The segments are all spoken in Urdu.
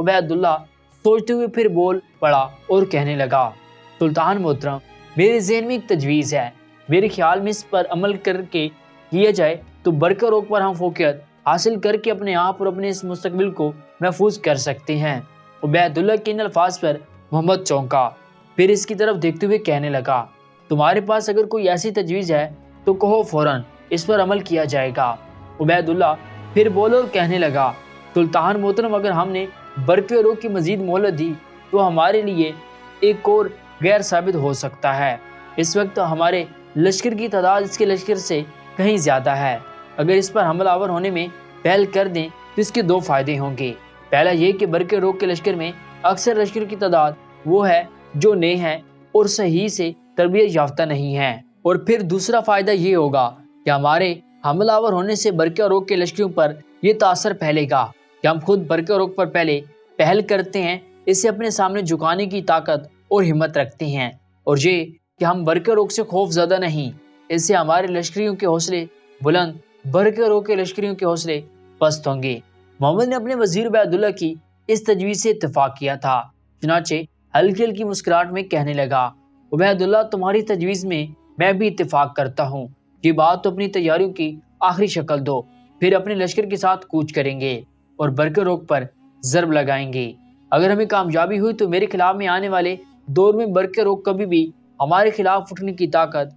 عبیداللہ سوچتے ہوئے پھر بول پڑا اور کہنے لگا، سلطان محترم، میرے ذہن میں ایک تجویز ہے، میرے خیال میں اس پر عمل کر کے کیا جائے تو برق روک پر ہم فوقیت حاصل کر کے اپنے آپ اور اپنے اس مستقبل کو محفوظ کر سکتے ہیں۔ عبیداللہ کے ان الفاظ پر محمد چونکا، پھر اس کی طرف دیکھتے ہوئے کہنے لگا، تمہارے پاس اگر کوئی ایسی تجویز ہے تو کہو، فوراً اس پر عمل کیا جائے گا۔ عبیداللہ پھر بولا اور کہنے لگا، سلطان محترم، اگر ہم نے برق روک کی مزید مہلت دی تو ہمارے لیے ایک اور غیر ثابت ہو سکتا ہے۔ اس وقت ہمارے لشکر کی تعداد اس کے لشکر سے کہیں زیادہ ہے۔ اگر اس پر حملہ آور ہونے میں پہل کر دیں تو اس کے دو فائدے ہوں گے۔ پہلا یہ کہ برق روک کے لشکر میں اکثر لشکر کی تعداد وہ ہے جو نئے ہیں اور صحیح سے تربیت یافتہ نہیں ہیں، اور پھر دوسرا فائدہ یہ ہوگا کہ ہمارے حملہ آور ہونے سے برق روک کے لشکروں پر یہ تاثر پھیلے گا کہ ہم خود برق روک پر پہلے پہل کرتے ہیں، اسے اپنے سامنے جھکانے کی طاقت اور ہمت رکھتے ہیں، اور یہ کہ ہم برق روک سے خوف زدہ نہیں، اس سے ہمارے لشکریوں کے حوصلے بلند، برق روک کے لشکریوں کے حوصلے پست ہوں گے۔ محمد نے اپنے وزیر عبیداللہ کی اس تجویز سے اتفاق کیا تھا، چنانچہ ہلکی ہلکی مسکراہٹ میں کہنے لگا، عبیداللہ، تمہاری تجویز میں بھی اتفاق کرتا ہوں، یہ بات تو اپنی تیاریوں کی آخری شکل دو، پھر اپنے لشکر کے ساتھ کوچ کریں گے اور برق روک پر ضرب لگائیں گے۔ اگر ہمیں کامیابی ہوئی تو میرے خلاف میں آنے والے دور میں برق روک کبھی بھی ہمارے خلاف اٹھنے کی طاقت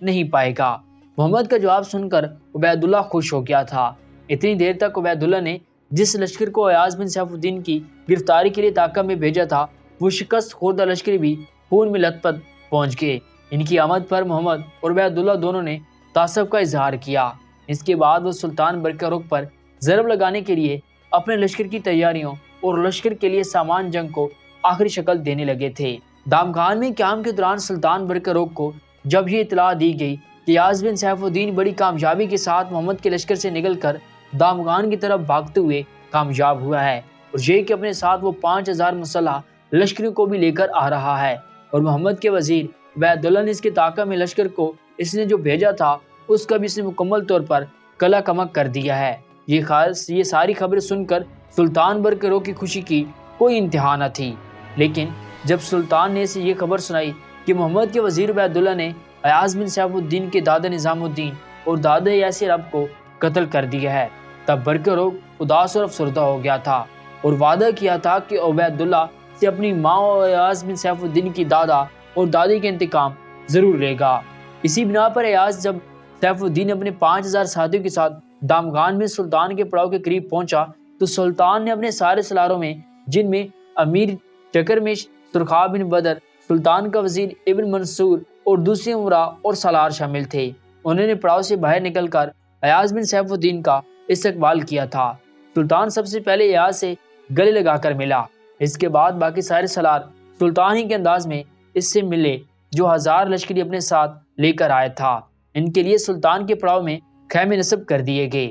نہیں پائے گا۔ محمد کا جواب سن کر عبیداللہ خوش ہو گیا تھا۔ اتنی دیر تک عبیداللہ نے جس لشکر کو ایاز بن سیف الدین کی گرفتاری کے لیے طاقت میں بھیجا تھا، وہ شکست خوردہ لشکر بھی خون میں لت پت پہنچ گئے۔ ان کی آمد پر محمد اور عبیداللہ دونوں نے تعصب کا اظہار کیا۔ اس کے بعد وہ سلطان برق روک پر ضرب لگانے کے لیے اپنے لشکر کی تیاریوں اور لشکر کے لیے سامان جنگ کو آخری شکل دینے لگے تھے۔ دامغان میں قیام کے دوران سلطان برق روک کو جب یہ اطلاع دی گئی کہ ایاز بن سیف الدین بڑی کامیابی کے ساتھ محمد کے لشکر سے نکل کر دامغان کی طرف بھاگتے ہوئے کامیاب ہوا ہے، اور یہ کہ اپنے ساتھ وہ 5000 مسلح لشکریوں کو بھی لے کر آ رہا ہے، اور محمد کے وزیر عبیداللہ نے اس کے طاقت میں لشکر کو اس نے جو بھیجا تھا اس کا بھی اس نے مکمل طور پر کلا کمک کر دیا ہے۔ یہ ساری خبریں سن کر سلطان برق روک کی خوشی کی کوئی انتہا نہ تھی، لیکن جب سلطان نے اسے یہ خبر سنائی کہ محمد کے وزیر عبیداللہ نے ایاز بن سیف الدین کے دادا نظام الدین اور دادا یاسر اب کو قتل کر دیا ہے، تب برق روک اداس اور افسردہ ہو گیا تھا اور وعدہ کیا تھا کہ عبیداللہ سے اپنی ماں اور ایاز بن سیف الدین کی دادا اور دادی کے انتقام ضرور لے گا۔ اسی بنا پر ایاز جب سیف الدین اپنے 5000 ساتھیوں کے ساتھ دامغان میں سلطان کے پڑاؤ کے قریب پہنچا تو سلطان نے اپنے سارے سالاروں میں، جن میں امیر ٹکرمش، سرخاب بن بدر، سلطان کا وزیر ابن منصور اور دوسرے امراء اور سالار شامل تھے، انہوں نے پڑاؤ سے باہر نکل کر ایاز بن سیف الدین کا استقبال کیا تھا۔ سلطان سب سے پہلے ایاز سے گلے لگا کر ملا، اس کے بعد باقی سارے سالار سلطان ہی کے انداز میں اس سے ملے جو 1000 لشکری اپنے ساتھ لے کر آیا تھا۔ ان کے لیے سلطان کے پڑاؤ میں خیمے نصب کر دیے گئے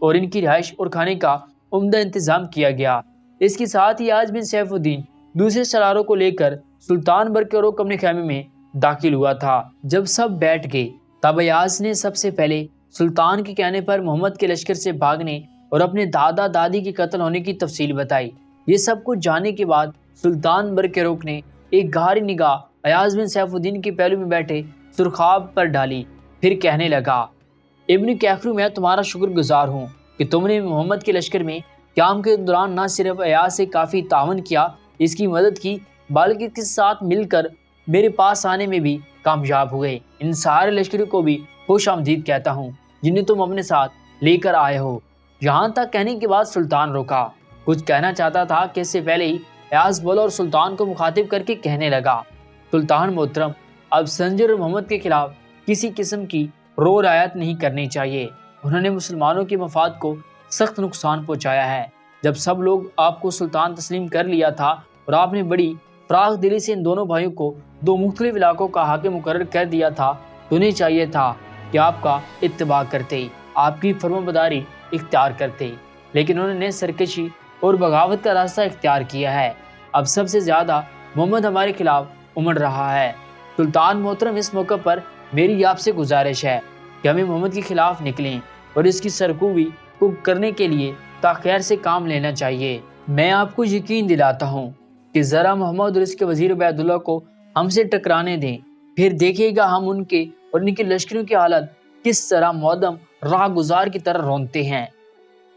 اور ان کی رہائش اور کھانے کا عمدہ انتظام کیا گیا۔ اس کے ساتھ ہی ایاز بن سیف الدین دوسرے سالاروں کو لے کر سلطان برق روک اپنے خیمے میں داخل ہوا تھا۔ جب سب بیٹھ گئے تب ایاز نے سب سے پہلے سلطان کے کہنے پر محمد کے لشکر سے بھاگنے اور اپنے دادا دادی کے قتل ہونے کی تفصیل بتائی۔ یہ سب کچھ جاننے کے بعد سلطان برق روک نے ایک گہری نگاہ ایاز بن سیف الدین کے پہلو میں بیٹھے سرخاب پر ڈالی، پھر کہنے لگا، ابن کیخرو، میں تمہارا شکر گزار ہوں کہ تم نے محمد کے لشکر میں قیام کے دوران نہ صرف ایاز سے کافی تعاون کیا، اس کی مدد کی، بلکہ اس کے ساتھ مل کر میرے پاس آنے میں بھی کامیاب ہوئے۔ ان سارے لشکروں کو بھی خوش آمدید کہتا ہوں جنہیں تم اپنے ساتھ لے کر آئے ہو۔ یہاں تک کہنے کے بعد سلطان رکا، کچھ کہنا چاہتا تھا کہ اس سے پہلے ہی ایاز بولا اور سلطان کو مخاطب کر کے کہنے لگا، سلطان محترم، اب سنجر اور محمد کے خلاف کسی قسم کی رو رعایت نہیں کرنی چاہیے، انہوں نے مسلمانوں کے مفاد کو سخت نقصان پہنچایا ہے۔ جب سب لوگ آپ کو سلطان تسلیم کر لیا تھا اور آپ نے بڑی فراخ دلی سے ان دونوں بھائیوں کو 2 مختلف علاقوں کا حاکم مقرر کر دیا تھا تو انہیں چاہیے تھا کہ آپ کا اتباع کرتے، آپ کی فرمانبرداری اختیار کرتے، لیکن انہوں نے سرکشی اور بغاوت کا راستہ اختیار کیا ہے۔ اب سب سے زیادہ محمد ہمارے خلاف امڑ رہا ہے۔ سلطان محترم، اس موقع پر میری آپ سے گزارش ہے کہ ہمیں محمد کے خلاف نکلیں اور اس کی سرکوبی کو کرنے کے لیے تاخیر سے کام لینا چاہیے۔ میں آپ کو یقین دلاتا ہوں کہ ذرا محمد اور اس کے وزیر عبیداللہ کو ہم سے ٹکرانے دیں، پھر دیکھیے گا ہم ان کے اور ان کے لشکروں کی حالت کس طرح معدم راہ گزار کی طرح رونتے ہیں،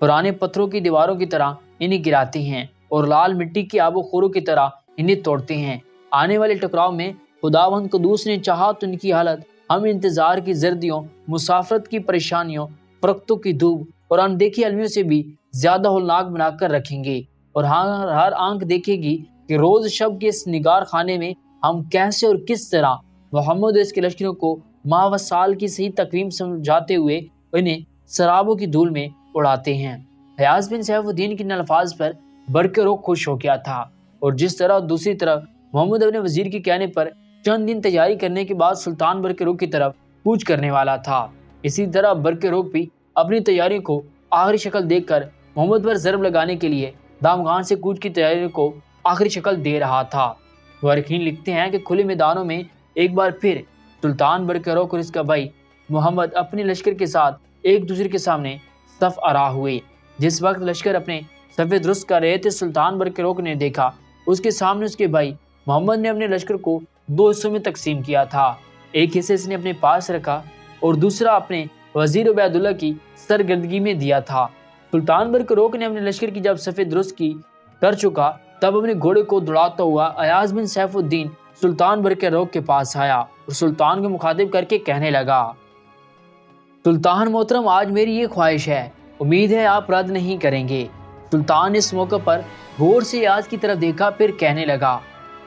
پرانے پتھروں کی دیواروں کی طرح انہیں گراتے ہیں اور لال مٹی کی آب و خوروں کی طرح انہیں توڑتے ہیں۔ آنے والے ٹکراؤ میں خداوند قدوس نے چاہا تو ان کی حالت ہم انتظار کی زردیوں، مسافرت کی پریشانیوں، فرقتوں کی دھوپ اور اندیکھی المیوں سے بھی زیادہ ہولناک بنا کر رکھیں گے، اور ہر آنکھ دیکھے گی کہ روز شب کے اس نگار خانے میں ہم کیسے اور کس طرح محمد اور اس کے لشکروں کو ماہ و سال کی صحیح تقویم سمجھاتے ہوئے انہیں سرابوں کی دھول میں اڑاتے ہیں۔ حیاض بن سیف الدین کے ان الفاظ پر برق روح خوش ہو گیا تھا، اور جس طرح دوسری طرف محمد اپنے وزیر کے کہنے پر چند دن تیاری کرنے کے بعد سلطان برق روح کی طرف کوچ کرنے والا تھا، اسی طرح برق روح بھی اپنی تیاریوں کو آخری شکل دیکھ کر محمد پر ضرب لگانے کے لیے دامغان سے کوچ کی تیاریوں کو آخری شکل دے رہا تھا۔ مورخین لکھتے ہیں کہ کھلے میدانوں میں ایک بار پھر سلطان برق روح اور اس کا بھائی محمد اپنے لشکر کے ساتھ ایک دوسرے کے سامنے صف آرا ہوئے۔ جس وقت لشکر اپنے صف درست کر رہے تھے، سلطان برق روح نے دیکھا اس کے سامنے اس کے بھائی محمد نے اپنے لشکر کو دو حصوں میں تقسیم کیا تھا، ایک حصہ اس نے اپنے پاس رکھا اور دوسرا اپنے وزیر عبیداللہ کی سرگردگی میں دیا تھا۔ سلطان برق روح نے اپنے لشکر کی جب صف درست کی کر چکا، تب اپنے گھوڑے کو دوڑاتا ہوا ایاز بن سیف الدین سلطان برق روح کے پاس آیا اور سلطان کو مخاطب کر کے کہنے لگا، سلطان محترم، آج میری یہ خواہش ہے، امید ہے آپ رد نہیں کریں گے۔ سلطان نے اس موقع پر غور سے ایاز کی طرف دیکھا، پھر کہنے لگا،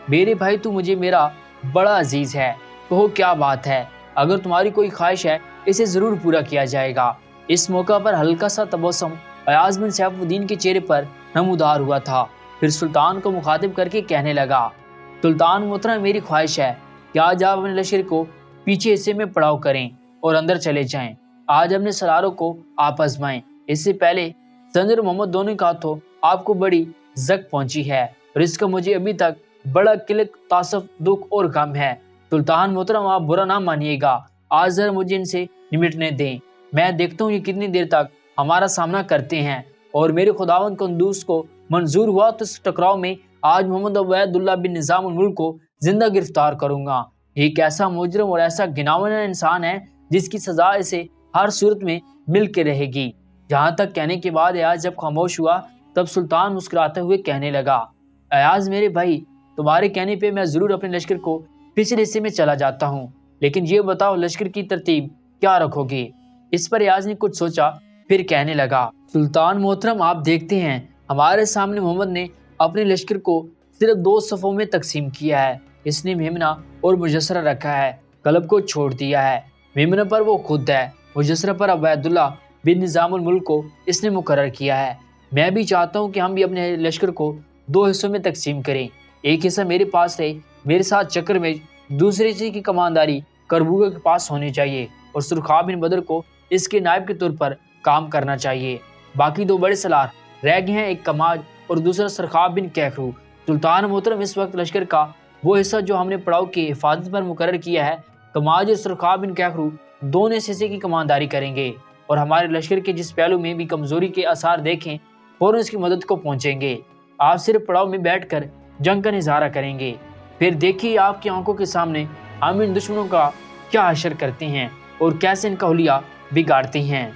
میرے بھائی تو مجھے میرا بڑا عزیز ہے، کہو کیا بات ہے، اگر تمہاری کوئی خواہش ہے اسے ضرور پورا کیا جائے گا۔ اس موقع پر ہلکا سا تبسم ایاز بن سیف الدین کے چہرے پر نمودار ہوا تھا، پھر سلطان کو مخاطب کر کے کہنے لگا، سلطان محترم، میری خواہش ہے کہ آج آپ اپنے لشکر کو پیچھے حصے میں پڑاؤ کریں اور اندر چلے جائیں، آج اپنے سلاروں کو آپ آزمائیں۔ اس سے پہلے سنجر محمد دونوں کے ہاتھوں آپ کو بڑی زک پہنچی ہے اور اس کا مجھے ابھی تک بڑا قلق، تعصب، دکھ اور غم ہے۔ سلطان محترم، آپ برا نہ مانیے گا، آج ذرا مجھے ان سے نمٹنے دیں، میں دیکھتا ہوں یہ کتنی دیر تک ہمارا سامنا کرتے ہیں، اور میرے خداوند قدوس کو منظور ہوا تو اس ٹکراؤ میں آج محمد عبیداللہ بن نظام الملک کو زندہ گرفتار کروں گا۔ ایک ایسا مجرم اور ایسا گناونا انسان ہے جس کی سزا اسے ہر صورت میں مل کے رہے گی۔ جہاں تک کہنے کے بعد ایاز جب خاموش ہوا، تب سلطان مسکراتے ہوئے کہنے لگا، ایاز میرے بھائی، تمہارے کہنے پہ میں ضرور اپنے لشکر کو پچھلے حصے میں چلا جاتا ہوں، لیکن یہ بتاؤ لشکر کی ترتیب کیا رکھو گے؟ اس پر ایاز نے کچھ سوچا، پھر کہنے لگا، سلطان محترم، آپ دیکھتے ہیں ہمارے سامنے محمد نے اپنے لشکر کو صرف دو صفوں میں تقسیم کیا ہے، اس نے میمنہ اور مجسرہ رکھا ہے، کلب کو چھوڑ دیا ہے۔ میمنہ پر وہ خود ہے، مجسرہ پر عبیداللہ بن نظام الملک کو اس نے مقرر کیا ہے۔ میں بھی چاہتا ہوں کہ ہم بھی اپنے لشکر کو دو حصوں میں تقسیم کریں، ایک حصہ میرے پاس رہے، میرے ساتھ چکر میں، دوسرے حصے کی کمانداری کربوگا کے پاس ہونی چاہیے اور سرخاب بن بدر کو اس کے نائب کے طور پر کام کرنا چاہیے۔ باقی دو بڑے سالار رہ گئے ہیں، ایک کماج اور دوسرا سرخاب بن کیخرو۔ سلطان محترم، اس وقت لشکر کا وہ حصہ جو ہم نے پڑاؤ کی حفاظت پر مقرر کیا ہے، کماج اور سرخاب بن کیخرو دونوں اس حصے کی کمانداری کریں گے، اور ہمارے لشکر کے جس پہلو میں بھی کمزوری کے آثار دیکھیں فوراً اس کی مدد کو پہنچیں گے۔ آپ صرف پڑاؤ میں بیٹھ کر جنگ کا نظارہ کریں گے، پھر دیکھیے آپ کی آنکھوں کے سامنے ہم ان دشمنوں کا کیا حشر کرتے ہیں اور کیسے ان کا حلیہ بگاڑتے ہیں۔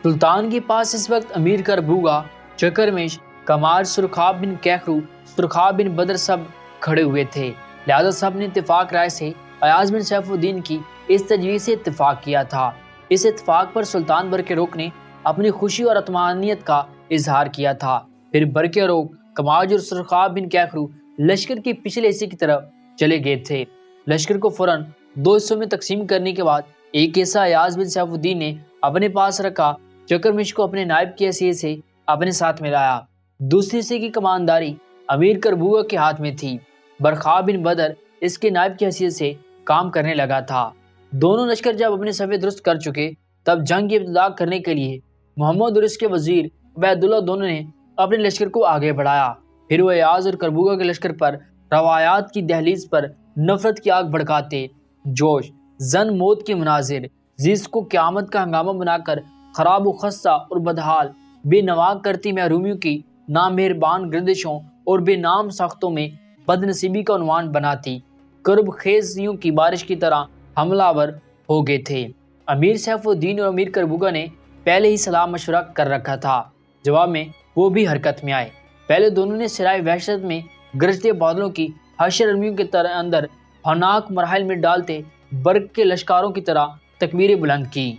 سلطان کے پاس اس وقت امیر کربوگا، چکرمیش، کمار، سرخاب بن کیخرو، سرخاب بن بدر سب کھڑے ہوئے تھے، لہذا سب نے اتفاق رائے سے ایاز بن سیف الدین کی اس تجویز سے اتفاق کیا تھا۔ اس اتفاق پر سلطان برق روح نے اپنی خوشی اور اطمینانیت کا اظہار کیا تھا۔ پھر برق روح، کماج اور سرخاب بن کیخرو لشکر کے پچھلے حصے کی طرف چلے گئے تھے۔ لشکر کو فوراً دو حصوں میں تقسیم کرنے کے بعد ایک حصہ ایاز بن سیف الدین نے اپنے پاس رکھا، چکرمش کو اپنے نائب کی حیثیت سے اپنے ساتھ ملایا۔ دوسری حصے کی کمانداری امیر کربوگا کے ہاتھ میں تھی، برخاب بن بدر اس کے نائب کی حیثیت سے کام کرنے لگا تھا۔ دونوں لشکر جب اپنے صفے درست کر چکے، تب جنگ کی ابتدا کرنے کے لیے محمد اور اس کے وزیر عبیداللہ دونوں نے اپنے لشکر کو آگے بڑھایا۔ پھر وہ ایاز اور کربوگا کے لشکر پر روایات کی دہلیز پر نفرت کی آگ بھڑکاتے، جوش زن موت کے مناظر، جس کو قیامت کا ہنگامہ بنا کر خراب و خستہ اور بدحال بے نوا کرتی محرومیوں کی نامہربان گردشوں اور بے نام ساختوں میں بد نصیبی کا عنوان بناتی کرب خیزیوں کی بارش کی طرح حملہ آور ہو گئے تھے۔ امیر سیف الدین اور امیر کربوگا نے پہلے ہی صلاح مشورہ کر رکھا تھا، جواب میں وہ بھی حرکت میں آئے۔ پہلے دونوں نے سرائے وحشت میں گرجتے بادلوں کی حشر علمیوں کے اندر ہوناک مراحل میں ڈالتے برق کے لشکاروں کی طرح تکبیریں بلند کی۔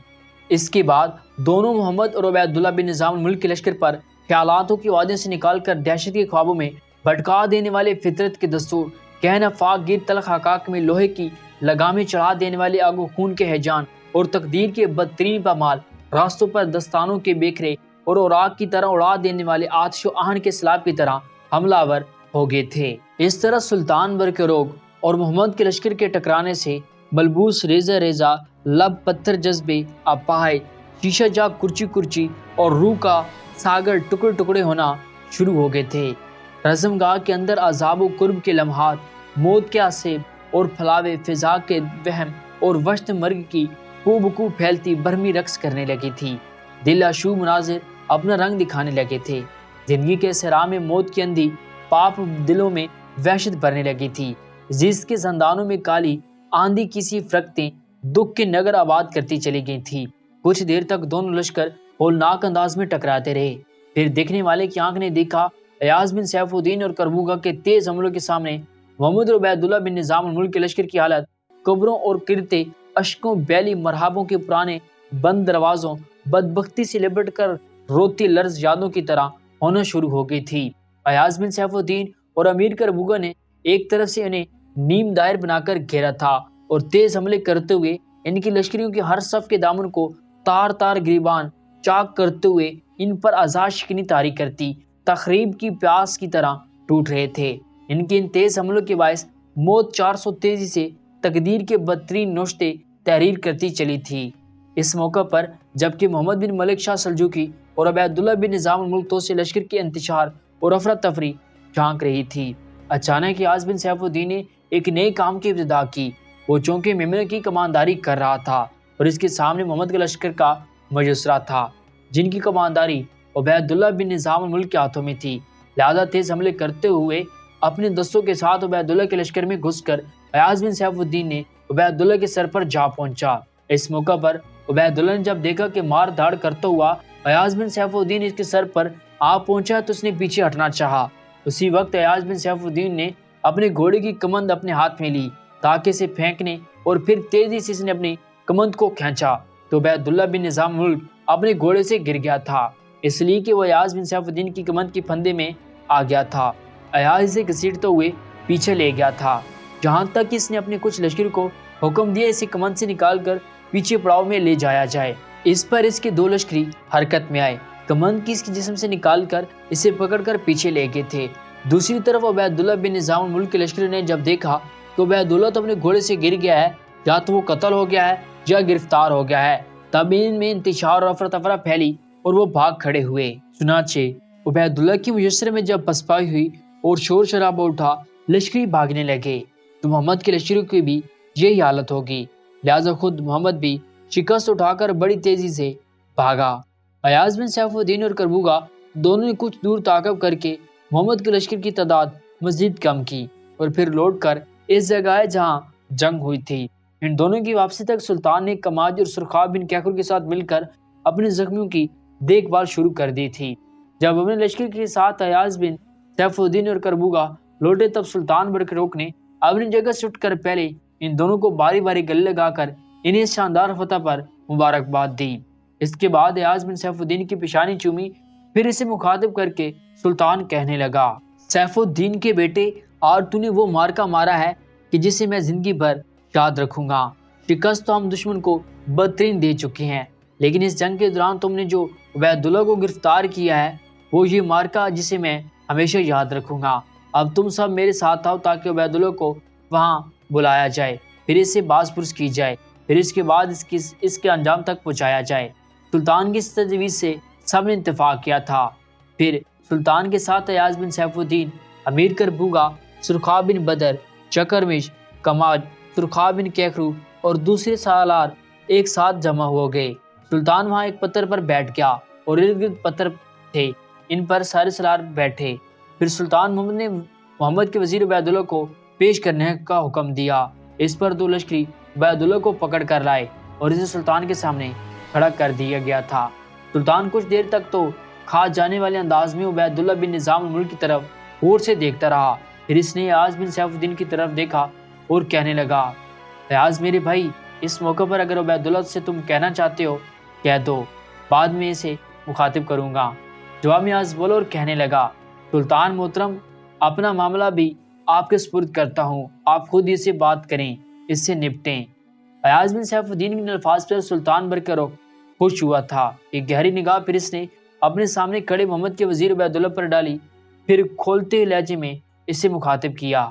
اس کے بعد دونوں محمد اور عبیداللہ بن نظام الملک کے لشکر پر خیالاتوں کی وادیوں سے نکال کر دہشت کے خوابوں میں بھٹکا دینے والے فطرت کے دستور، کہنا فاق گیر تلخ حقائق میں لوہے کی لگامیں چڑھا دینے والے آگ و خون کے ہیجان اور تقدیر کے بدترین پامال راستوں پر دستانوں کے بیکھرے اور اوراق کی طرح اڑا دینے والے آتش و آہن کے سیلاب کی طرح حملہ آور ہو گئے تھے۔ اس طرح سلطان برقروگ اور محمد کے لشکر کے ٹکرانے سے بلبوس ریزہ ریزہ لب پتھر جذبے اپاہے شیشہ جا کرچی کرچی اور روح کا ساگر ٹکڑے ٹکڑے ہونا شروع ہو گئے تھے۔ رزم گاہ کے اندر عذاب و کرب کے لمحات، موت کے آسیب اور پھلاوے فضا کے وہم اور وشت مرگ کی کو بکو پھیلتی برہمی رقص کرنے لگی تھی۔ دل آشوب مناظر اپنا رنگ دکھانے لگے تھے۔ زندگی کے صحرا میں موت کی اندھی پاپ دلوں میں وحشت بھرنے لگی تھی۔ زیست کے زندانوں میں کالی آندھی کسی فرقتیں دکھ کے نگر آباد کرتی چلی گئی تھی۔ کچھ دیر تک دونوں لشکر ہولناک انداز میں ٹکراتے رہے، پھر دیکھنے والے کی آنکھ نے دیکھا ایاز بن سیف الدین اور کربوگا کے تیز حملوں کے سامنے محمد اور عبیداللہ بن نظام الملک کے لشکر کی حالت قبروں اور کرتے اشکوں بیلی مرحبوں کے پرانے بند دروازوں بدبختی سے لپٹ کر روتی لرز یادوں کی طرح ہونا شروع ہو گئی تھی۔ ایاز بن سیف الدین اور امیر کربوگا نے ایک طرف سے انہیں نیم دائر بنا کر گھیرا تھا اور تیز حملے کرتے ہوئے ان کی لشکریوں کے ہر صف کے دامن کو تار تار گریبان چاک کرتے ہوئے ان پر آزاد شکنی طاری کرتی تخریب کی پیاس کی طرح ٹوٹ رہے تھے۔ ان کے ان تیز حملوں کے باعث موت 400 تیزی سے تقدیر کے بدترین نوشتے تحریر کرتی چلی تھی۔ اس موقع پر جبکہ محمد بن ملک شاہ سلجوقی اور عبیداللہ بن نظام الملک تو سے لشکر کے انتشار اور افراتفری جھانک رہی تھی، اچانک ایاز بن سیف الدین نے ایک نئے کام کی ابتدا کی۔ وہ چونکہ میمنہ کی کمانداری کر رہا تھا اور اس کے سامنے محمد کے لشکر کا مجسرہ تھا جن کی کمانداری عبیداللہ بن نظام الملک کے ہاتھوں میں تھی، لہذا تیز حملے کرتے ہوئے اپنے دستوں کے ساتھ عبیداللہ کے لشکر میں گھس کر ایاز بن سیف الدین نے عبیداللہ کے سر پر جا پہنچا۔ اس موقع پر عبیداللہ نے جب دیکھا کہ مار دھاڑ کرتا ہوا ایاز بن سیف الدین اس کے سر پر آ پہنچا تو اس نے پیچھے ہٹنا چاہا۔ اسی وقت ایاز بن سیف الدین نے اپنے گھوڑے کی کمند اپنے ہاتھ میں لی تاکہ اسے پھینکنے اور پھر تیزی سے اس نے اپنی کمند کو کھینچا تو عبیداللہ بن نظام ملک اپنے گھوڑے سے گر گیا تھا، اس لیے کہ وہ ایاز بن سیف الدین کی کمند کی پھندے میں آ گیا تھا۔ ایاز اسے گھسیٹتے ہوئے پیچھے لے گیا تھا، جہاں تک اس نے اپنے کچھ لشکر کو حکم دیا اسے کمند سے نکال کر پیچھے پڑاؤ میں لے جایا جائے۔ اس پر اس کے دو لشکری حرکت میں آئے، کمند کی اس کے جسم سے نکال کر اسے پکڑ کر پیچھے لے گئے تھے۔ دوسری طرف عبیداللہ بن نظام الملک کے لشکر نے جب دیکھا تو عبیداللہ تو اپنے گھوڑے سے گر گیا ہے، یا تو وہ قتل ہو گیا ہے یا گرفتار ہو گیا ہے، تب ان میں انتشار اور افراتفری پھیلی اور وہ بھاگ کھڑے ہوئے۔ چنانچہ عبیداللہ کی مجسرے میں جب پسپائی ہوئی اور شور شرابہ اٹھا، لشکری بھاگنے لگے تو محمد کے لشکریوں کی بھی یہی حالت ہوگی، لہذا خود محمد بھی شکست اٹھا کر بڑی تیزی سے بھاگا۔ ایاز بن سیف الدین اور کربوگا دونوں نے کچھ دور تعاقب کر کے محمد کے لشکر کی تعداد مزید کم کی اور پھر لوٹ کر اس جگہ ہے جہاں جنگ ہوئی تھی۔ ان دونوں کی واپسی تک سلطان نے کماج اور سرخاب بن کیخر کے ساتھ مل کر اپنے زخمیوں کی دیکھ بھال شروع کر دی تھی۔ جب اپنے لشکر کے ساتھ ایاز بن سیف الدین اور کربوگا لوٹے تب سلطان برقروگ نے اپنی جگہ سے اٹھ کر پہلے ان دونوں کو باری باری گلے لگا کر انہیں شاندار فتح پر مبارکباد دی۔ اس کے بعد ایاز بن سیف الدین کی پیشانی چومی، پھر اسے مخاطب کر کے سلطان کہنے لگا، سیف الدین کے بیٹے، آج تو نے وہ مارکا مارا ہے کہ جسے میں زندگی بھر یاد رکھوں گا۔ شکست تو ہم دشمن کو بدترین دے چکے ہیں، لیکن اس جنگ کے دوران تم نے جو عبیداللہ کو گرفتار کیا ہے وہ یہ مارکا جسے میں ہمیشہ یاد رکھوں گا۔ اب تم سب میرے ساتھ آؤ تاکہ عبیداللہ کو وہاں بلایا جائے، پھر اسے باز پرس کی جائے، پھر اس کے بعد اس کے انجام تک پہنچایا جائے۔ سلطان کی اس تجویز سے سب نے اتفاق کیا تھا۔ پھر سلطان کے ساتھ ایاز بن سیف الدین، امیر کربوگا، سرخاب بن بدر، چکرمش، کماج، سرخاب بن کیخرو اور دوسرے سالار ایک ساتھ جمع ہو گئے۔ سلطان وہاں ایک پتھر پر بیٹھ گیا اور ارد گرد پتھر تھے، ان پر سارے سالار بیٹھے۔ پھر سلطان محمد نے محمد کے وزیر عبیداللہ کو پیش کرنے کا حکم دیا۔ اس پر دو لشکری عبیداللہ کو پکڑ کر لائے اور اسے سلطان کے سامنے کھڑا کر دیا گیا تھا۔ سلطان کچھ دیر تک تو کھا جانے والے انداز میں عبیداللہ بن نظام الملک کی طرف غور سے دیکھتا رہا۔ پھر اس نے ایاز بن سیف الدین کی طرف دیکھا اور کہنے لگا، ایاز میرے بھائی، اس موقع پر اگر عبیداللہ سے تم کہنا چاہتے ہو کہہ دو، بعد میں اسے مخاطب کروں گا۔ جواب میں ایاز بولا اور کہنے لگا، سلطان محترم، اپنا معاملہ بھی آپ کے سپرد کرتا ہوں، آپ خود اس سے بات کریں، اس سے نپٹیں۔ ایاز بن سیف الدین کے الفاظ پر سلطان برقرار خوش ہوا تھا۔ ایک گہری نگاہ پھر اس نے اپنے سامنے کھڑے محمد کے وزیر عبیداللہ پر ڈالی، پھر کھولتے لہجے میں اس سے مخاطب کیا،